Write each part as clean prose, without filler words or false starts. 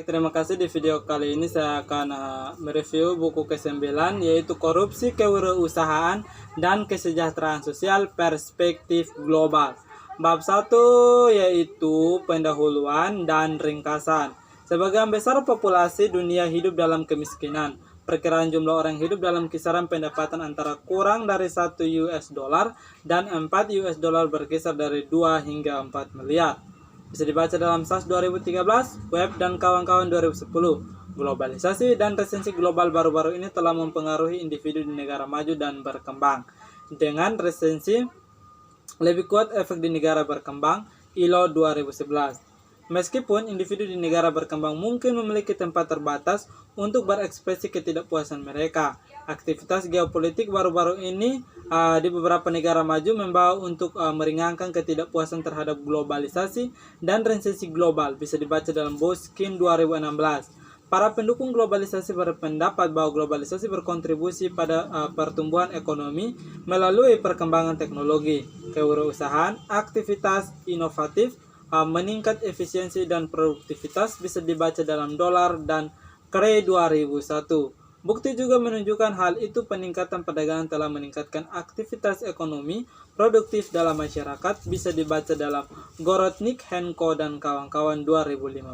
Baik, terima kasih. Di video kali ini saya akan mereview buku ke-9, yaitu Korupsi Kewirausahaan dan Kesejahteraan Sosial Perspektif Global. Bab 1 yaitu pendahuluan dan ringkasan. Sebagian besar populasi dunia hidup dalam kemiskinan. Perkiraan jumlah orang hidup dalam kisaran pendapatan antara kurang dari 1 US dollar dan 4 US dollar, berkisar dari 2 hingga 4 miliar. Bisa dibaca dalam SAS 2013, Web dan kawan-kawan 2010. Globalisasi dan resensi global baru-baru ini telah mempengaruhi individu di negara maju dan berkembang. Dengan resensi lebih kuat efek di negara berkembang, ILO 2011. Meskipun individu di negara berkembang mungkin memiliki tempat terbatas untuk berekspresi ketidakpuasan mereka, aktivitas geopolitik baru-baru ini di beberapa negara maju membawa untuk meringankan ketidakpuasan terhadap globalisasi dan resesi global. Bisa dibaca dalam Boskin 2016. Para pendukung globalisasi berpendapat bahwa globalisasi berkontribusi pada pertumbuhan ekonomi melalui perkembangan teknologi, kewirausahaan, aktivitas inovatif, meningkat efisiensi dan produktivitas. Bisa dibaca dalam Dolar dan Cray 2001. Bukti juga menunjukkan hal itu. Peningkatan perdagangan telah meningkatkan aktivitas ekonomi produktif dalam masyarakat. Bisa dibaca dalam Gorodnik, Henko dan kawan-kawan 2015.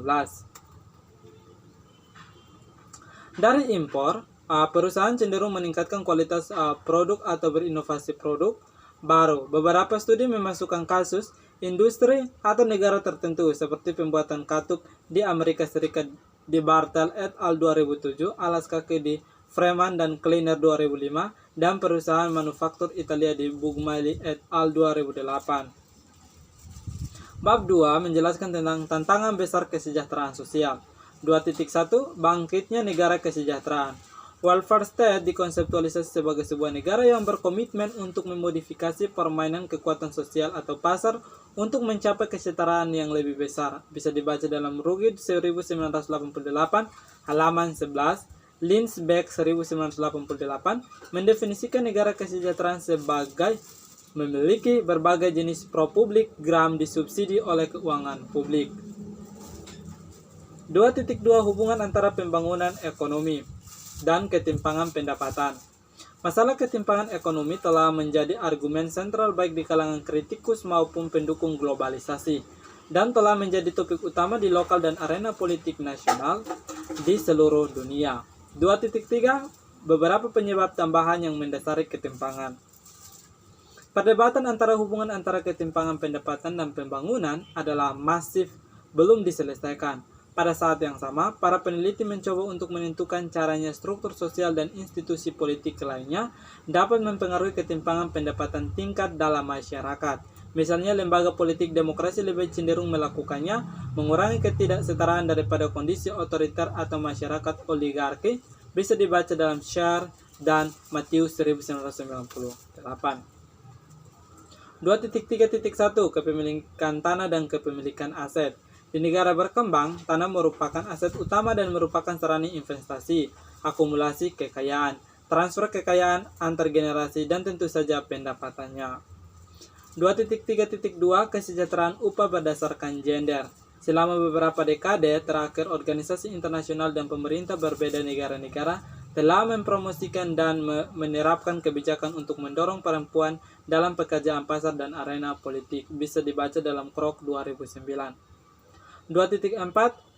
Dari impor, perusahaan cenderung meningkatkan kualitas produk atau berinovasi produk baru. Beberapa studi memasukkan kasus industri atau negara tertentu seperti pembuatan katup di Amerika Serikat di Bartel et al. 2007, alas kaki di Freeman dan Kleiner 2005, dan perusahaan manufaktur Italia di Bugmali et al. 2008. Bab 2 menjelaskan tentang tantangan besar kesejahteraan sosial. 2.1 Bangkitnya negara kesejahteraan. Welfare state dikonseptualisasi sebagai sebuah negara yang berkomitmen untuk memodifikasi permainan kekuatan sosial atau pasar untuk mencapai kesejahteraan yang lebih besar. Bisa dibaca dalam Rugged 1988, halaman 11. Linsbeck 1988 mendefinisikan negara kesejahteraan sebagai memiliki berbagai jenis pro-publik gram disubsidi oleh keuangan publik. 2.2 Hubungan antara pembangunan ekonomi dan ketimpangan pendapatan. Masalah ketimpangan ekonomi telah menjadi argumen sentral baik di kalangan kritikus maupun pendukung globalisasi, dan telah menjadi topik utama di lokal dan arena politik nasional di seluruh dunia. 2.3 Beberapa penyebab tambahan yang mendasari ketimpangan. Perdebatan antara hubungan antara ketimpangan pendapatan dan pembangunan adalah masif, belum diselesaikan. Pada saat yang sama, para peneliti mencoba untuk menentukan caranya struktur sosial dan institusi politik lainnya dapat mempengaruhi ketimpangan pendapatan tingkat dalam masyarakat. Misalnya, lembaga politik demokrasi lebih cenderung melakukannya, mengurangi ketidaksetaraan daripada kondisi otoriter atau masyarakat oligarki. Bisa dibaca dalam Shar dan Matthews 1998. 2.3.1 Kepemilikan tanah dan kepemilikan aset. Di negara berkembang, tanah merupakan aset utama dan merupakan sarana investasi, akumulasi kekayaan, transfer kekayaan antar generasi, dan tentu saja pendapatannya. 2.3.2 Kesejahteraan upah berdasarkan gender. Selama beberapa dekade terakhir, organisasi internasional dan pemerintah berbeda negara-negara telah mempromosikan dan menerapkan kebijakan untuk mendorong perempuan dalam pekerjaan pasar dan arena politik. Bisa dibaca dalam Krok 2009. 2.4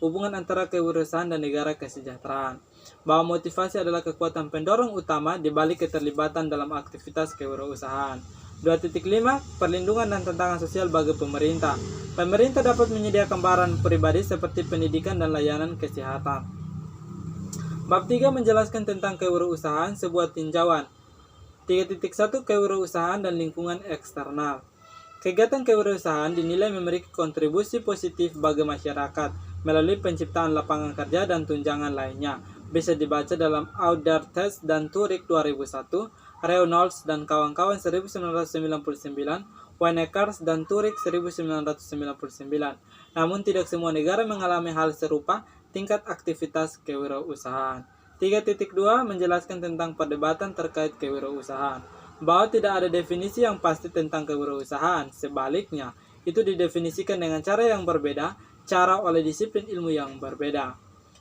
Hubungan antara kewirausahaan dan negara kesejahteraan. Bahwa motivasi adalah kekuatan pendorong utama di balik keterlibatan dalam aktivitas kewirausahaan. 2.5 Perlindungan dan tantangan sosial bagi pemerintah. Pemerintah dapat menyediakan barang pribadi seperti pendidikan dan layanan kesehatan. Bab 3 menjelaskan tentang kewirausahaan, sebuah tinjauan. 3.1 Kewirausahaan dan lingkungan eksternal. Kegiatan kewirausahaan dinilai memiliki kontribusi positif bagi masyarakat melalui penciptaan lapangan kerja dan tunjangan lainnya. Bisa dibaca dalam Audertes dan Turek 2001, Reynolds dan kawan-kawan 1999, Wynekers dan Turek 1999. Namun tidak semua negara mengalami hal serupa tingkat aktivitas kewirausahaan. 3.2 Menjelaskan tentang perdebatan terkait kewirausahaan. Bahwa tidak ada definisi yang pasti tentang kewirausahaan. Sebaliknya, itu didefinisikan dengan cara yang berbeda, cara oleh disiplin ilmu yang berbeda.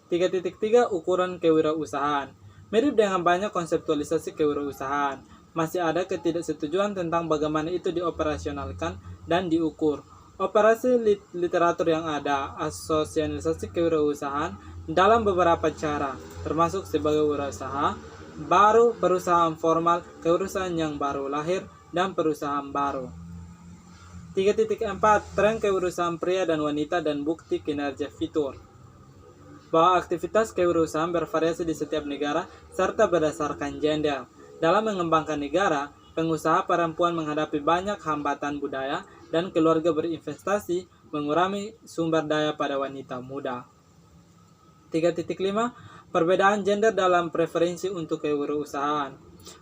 3.3 Ukuran kewirausahaan. Mirip dengan banyak konseptualisasi kewirausahaan, masih ada ketidaksetujuan tentang bagaimana itu dioperasionalkan dan diukur. Operasi literatur yang ada, asosialisasi kewirausahaan dalam beberapa cara, termasuk sebagai wirausaha baru, perusahaan formal, kewirausahaan yang baru lahir, dan perusahaan baru. 3.4 Tren kewirausahaan pria dan wanita dan bukti kinerja fitur. Bahwa aktivitas kewirausahaan bervariasi di setiap negara serta berdasarkan gender. Dalam mengembangkan negara, pengusaha perempuan menghadapi banyak hambatan budaya dan keluarga berinvestasi mengurangi sumber daya pada wanita muda. 3.5 Perbedaan gender dalam preferensi untuk kewirausahaan.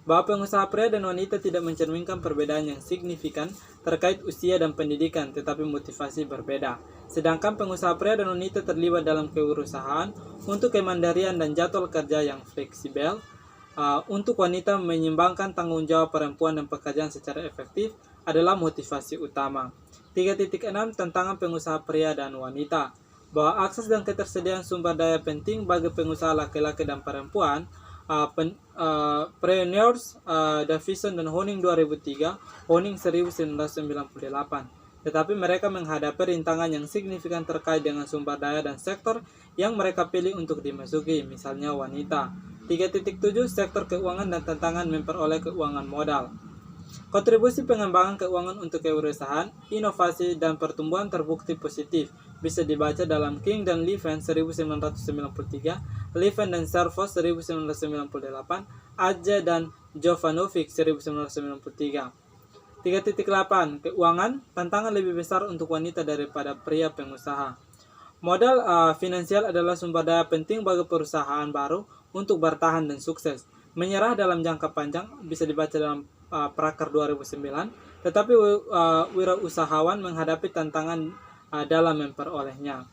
Bahwa pengusaha pria dan wanita tidak mencerminkan perbedaan yang signifikan terkait usia dan pendidikan, tetapi motivasi berbeda. Sedangkan pengusaha pria dan wanita terlibat dalam kewirausahaan untuk kemandirian dan jadwal kerja yang fleksibel. Untuk wanita menyeimbangkan tanggung jawab perempuan dan pekerjaan secara efektif adalah motivasi utama. 3.6 Tantangan pengusaha pria dan wanita. Bahwa akses dan ketersediaan sumber daya penting bagi pengusaha laki-laki dan perempuan. Preneurs Davison dan Honing 2003, Honing 1998. Tetapi mereka menghadapi rintangan yang signifikan terkait dengan sumber daya dan sektor yang mereka pilih untuk dimasuki, misalnya wanita. 3.7 Sektor keuangan dan tantangan memperoleh keuangan modal. Kontribusi pengembangan keuangan untuk kewirausahaan, inovasi, dan pertumbuhan terbukti positif. Bisa dibaca dalam King dan Leven 1993, Leven dan Servos 1998, Adje dan Jovanovic 1993. 3.8 Keuangan, tantangan lebih besar untuk wanita daripada pria pengusaha. Modal finansial adalah sumber daya penting bagi perusahaan baru untuk bertahan dan sukses. Menyerah dalam jangka panjang bisa dibaca dalam Praker 2009, tetapi wirausahawan menghadapi tantangan dalam memperolehnya.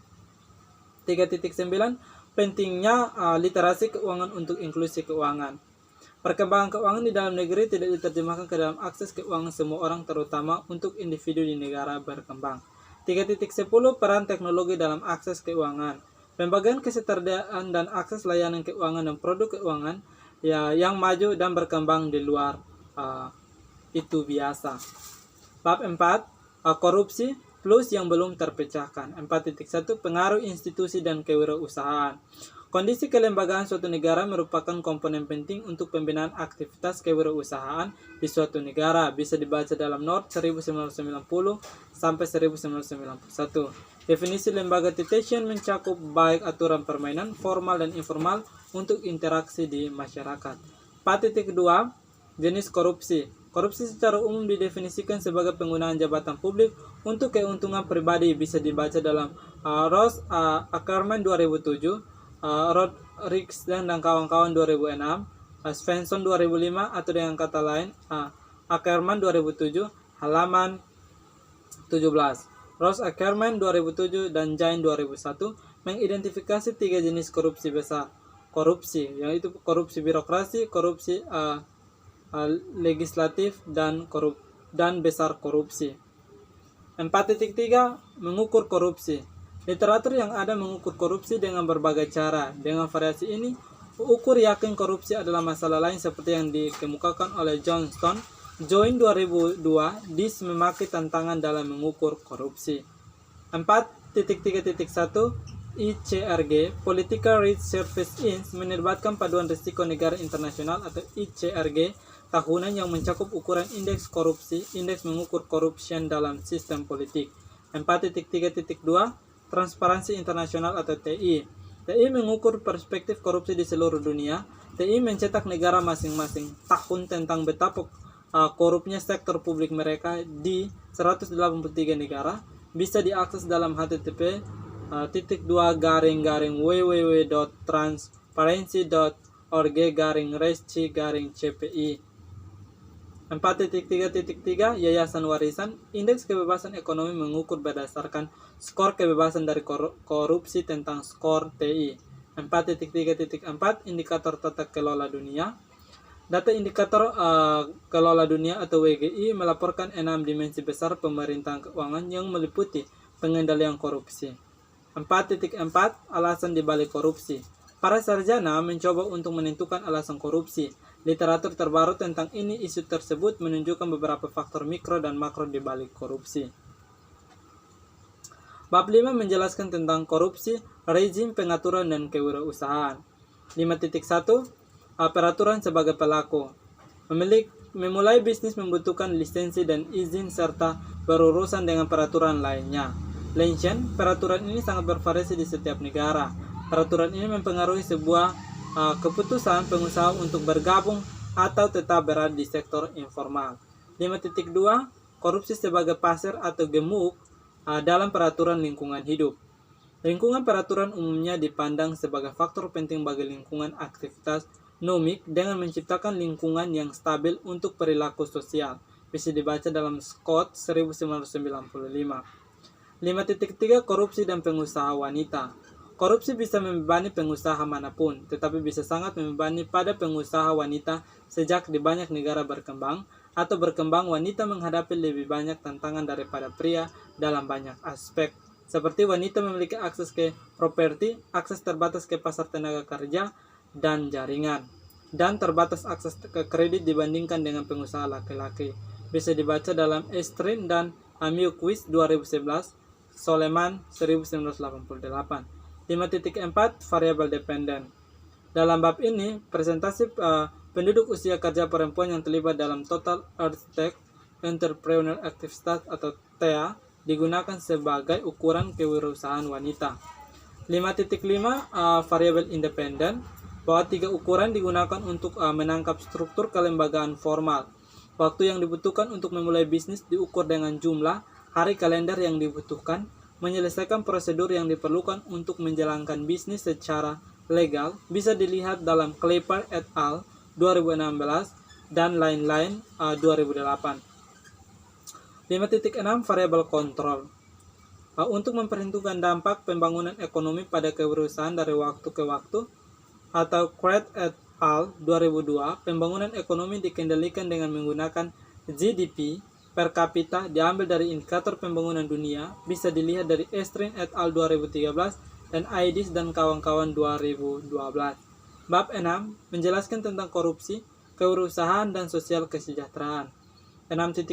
3.9 Pentingnya literasi keuangan untuk inklusi keuangan. Perkembangan keuangan di dalam negeri tidak diterjemahkan ke dalam akses keuangan semua orang, terutama untuk individu di negara berkembang. 3.10 Peran teknologi dalam akses keuangan. Pembagian ketersediaan dan akses layanan keuangan dan produk keuangan yang maju dan berkembang di luar itu biasa. Bab 4 Korupsi plus yang belum terpecahkan. 4.1 Pengaruh institusi dan kewirausahaan. Kondisi kelembagaan suatu negara merupakan komponen penting untuk pembinaan aktivitas kewirausahaan di suatu negara. Bisa dibaca dalam North 1990 sampai 1991. Definisi lembaga Titesian mencakup baik aturan permainan formal dan informal untuk interaksi di masyarakat. 4.2 Jenis korupsi. Korupsi secara umum didefinisikan sebagai penggunaan jabatan publik untuk keuntungan pribadi. Bisa dibaca dalam Ross Ackerman 2007, Rodrigues dan kawan-kawan 2006, Svensson 2005, atau dengan kata lain Ackerman 2007 halaman 17. Ross Ackerman 2007 dan Jain 2001 mengidentifikasi 3 jenis korupsi besar. Korupsi, yaitu korupsi birokrasi, korupsi legislatif, dan besar korupsi. 4.3 Mengukur korupsi. Literatur yang ada mengukur korupsi dengan berbagai cara. Dengan variasi ini, ukur yakin korupsi adalah masalah lain seperti yang dikemukakan oleh Johnston. Join 2002, DIS memakai tantangan dalam mengukur korupsi. 4.3.1 ICRG, Political Risk Service Inc. menerbitkan Paduan Risiko Negara Internasional atau ICRG tahunan yang mencakup ukuran indeks korupsi, indeks mengukur corruption dalam sistem politik. 4.3.2 Transparansi Internasional atau TI. TI mengukur perspektif korupsi di seluruh dunia. TI mencetak negara masing-masing tahun tentang betapa korupnya sektor publik mereka di 183 negara. Bisa diakses dalam http://transparency.org/RSC/CPI. 4.3.3 Yayasan Warisan. Indeks kebebasan ekonomi mengukur berdasarkan skor kebebasan dari korupsi tentang skor TI. 4.3.4 Indikator Tata Kelola Dunia. Data Indikator Kelola Dunia atau WGI melaporkan 6 dimensi besar pemerintahan keuangan yang meliputi pengendalian korupsi. 4.4 Alasan dibalik korupsi. Para sarjana mencoba untuk menentukan alasan korupsi. Literatur terbaru tentang isu tersebut menunjukkan beberapa faktor mikro dan makro dibalik korupsi. Bab 5 menjelaskan tentang korupsi, rezim pengaturan dan kewirausahaan. 5.1 Peraturan sebagai pelaku. Memulai bisnis membutuhkan lisensi dan izin serta berurusan dengan peraturan lainnya. Lainnya, peraturan ini sangat bervariasi di setiap negara. Peraturan ini mempengaruhi sebuah keputusan pengusaha untuk bergabung atau tetap berada di sektor informal. 5.2 Korupsi sebagai pasar atau gemuk dalam peraturan lingkungan hidup. Lingkungan peraturan umumnya dipandang sebagai faktor penting bagi lingkungan aktivitas nomik dengan menciptakan lingkungan yang stabil untuk perilaku sosial. Bisa dibaca dalam Scott 1995. 5.3 Korupsi dan pengusaha wanita. Korupsi bisa membebani pengusaha manapun, tetapi bisa sangat membebani pada pengusaha wanita sejak di banyak negara berkembang atau berkembang wanita menghadapi lebih banyak tantangan daripada pria dalam banyak aspek. Seperti wanita memiliki akses ke properti, akses terbatas ke pasar tenaga kerja, dan jaringan, dan terbatas akses ke kredit dibandingkan dengan pengusaha laki-laki. Bisa dibaca dalam Estrin dan Amiuquist 2011, Soleman 1988. 5.4 Variabel dependen. Dalam bab ini, presentasi penduduk usia kerja perempuan yang terlibat dalam Total Earth Tech Entrepreneur Activities atau TEA digunakan sebagai ukuran kewirausahaan wanita. 5.5 Variabel independen. Bahwa 3 ukuran digunakan untuk menangkap struktur kelembagaan formal. Waktu yang dibutuhkan untuk memulai bisnis diukur dengan jumlah hari kalender yang dibutuhkan, menyelesaikan prosedur yang diperlukan untuk menjalankan bisnis secara legal, bisa dilihat dalam Clapper et al. 2016 dan lain-lain 2008. 5.6 Variabel kontrol. Untuk memperhitungkan dampak pembangunan ekonomi pada kewirausahaan dari waktu ke waktu, atau Craig et al. 2002, pembangunan ekonomi dikendalikan dengan menggunakan GDP per kapita diambil dari indikator pembangunan dunia, bisa dilihat dari Estrin et al. 2013 dan Aidis dan kawan-kawan 2012. Bab 6 menjelaskan tentang korupsi, kewirausahaan, dan sosial kesejahteraan. 6.1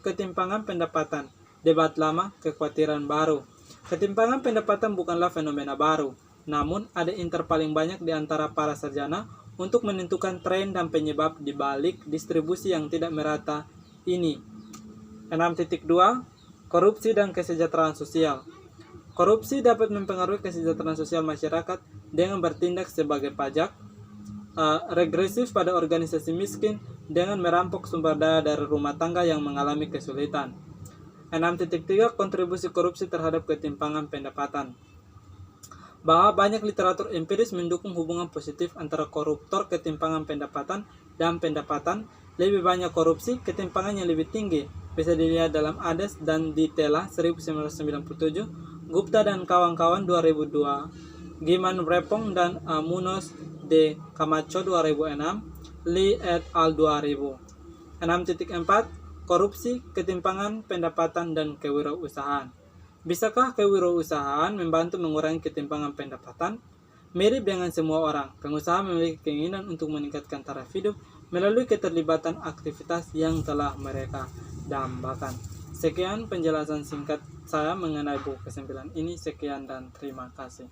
Ketimpangan pendapatan. Debat lama, kekhawatiran baru. Ketimpangan pendapatan bukanlah fenomena baru, namun ada interpaling banyak di antara para sarjana untuk menentukan tren dan penyebab di balik distribusi yang tidak merata ini. 6.2 Korupsi dan kesejahteraan sosial. Korupsi dapat mempengaruhi kesejahteraan sosial masyarakat dengan bertindak sebagai pajak regresif pada organisasi miskin dengan merampok sumber daya dari rumah tangga yang mengalami kesulitan. 6.3 Kontribusi korupsi terhadap ketimpangan pendapatan. Bahwa banyak literatur empiris mendukung hubungan positif antara koruptor, ketimpangan pendapatan, dan pendapatan. Lebih banyak korupsi, ketimpangan yang lebih tinggi. Bisa dilihat dalam Ades dan Ditela 1997, Gupta dan kawan-kawan 2002, Giman Repong dan Munoz de Camacho 2006, Lee et al. 2000. 6.4 Korupsi, ketimpangan pendapatan, dan kewirausahaan. Bisakah kewirausahaan membantu mengurangi ketimpangan pendapatan? Mirip dengan semua orang, pengusaha memiliki keinginan untuk meningkatkan taraf hidup melalui keterlibatan aktivitas yang telah mereka dambakan. Sekian penjelasan singkat saya mengenai buku ke-9 ini. Sekian dan terima kasih.